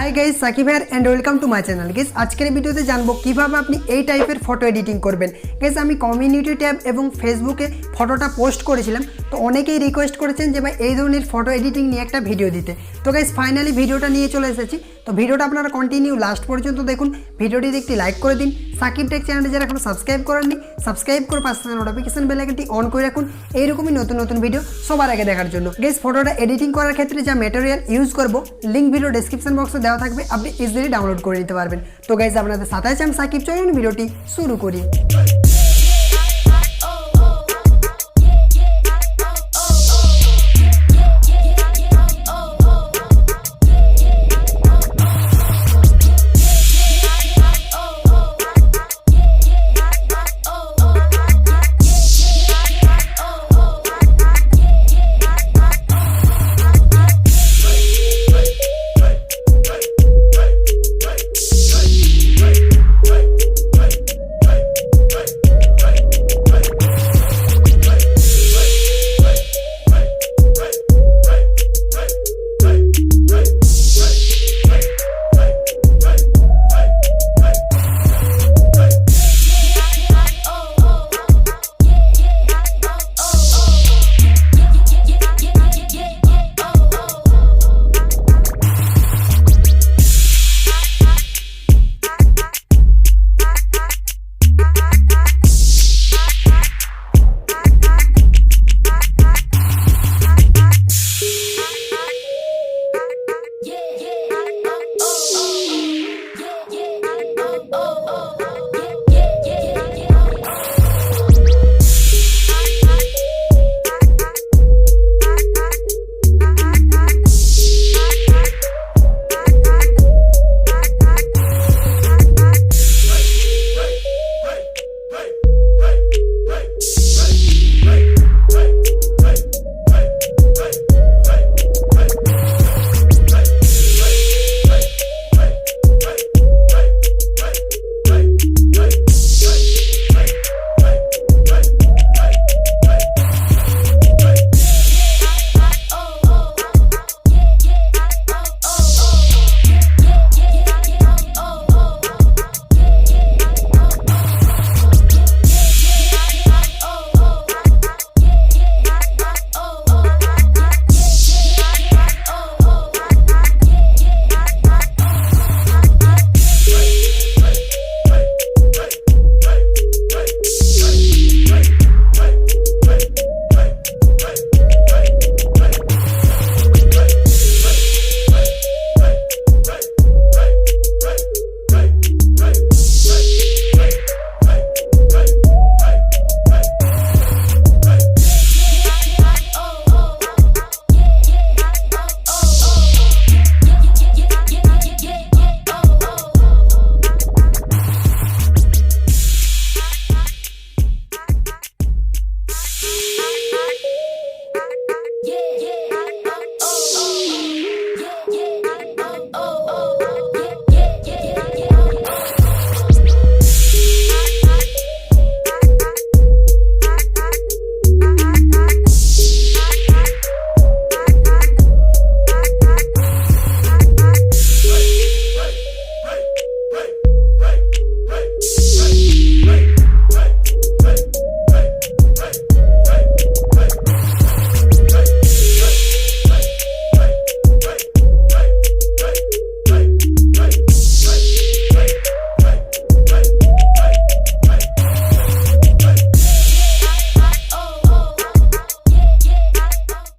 High guys Saqib here and welcome to my channel. Guys आजकेर भिडियोते जानबो किभाबे आपनि एई टाइपेर फटो एडिटिंग करबेन। गाइज आमि कम्युनिटी टैब एवं फेसबुके फटोटा पोस्ट करेछिलाम, तो अनेकेई रिक्वेस्ट करेछेन जे भाई एई धरनेर फटो एडिटिंग निये एकटा भिडियो दिते। तो गाइज फाइनाली भिडियोटा निये चले एसेछि। तो भिडियोटा आपनारा कन्टिन्यू लास्ट पर्यन्त देखुन। भिडियोटिते एकटी लाइक करे दिन। साकिब टेक चैनलটি যারা এখনো সাবস্ক্রাইব করেননি সাবস্ক্রাইব করে পাশে থাকা নোটিফিকেশন বেল আইকনটি অন করে রাখুন এইরকমই নতুন নতুন ভিডিও সবার আগে দেখার জন্য। গাইস ফটোটা এডিটিং করার ক্ষেত্রে যা ম্যাটেরিয়াল ইউজ করব লিংক ভিডিও ডেসক্রিপশন বক্সে দেওয়া থাকবে, আপনি ইজিলি ডাউনলোড করে নিতে পারবেন। তো গাইস আপনাদের সাথে আছি আমি সাকিব, চলুন ভিডিওটি শুরু করি।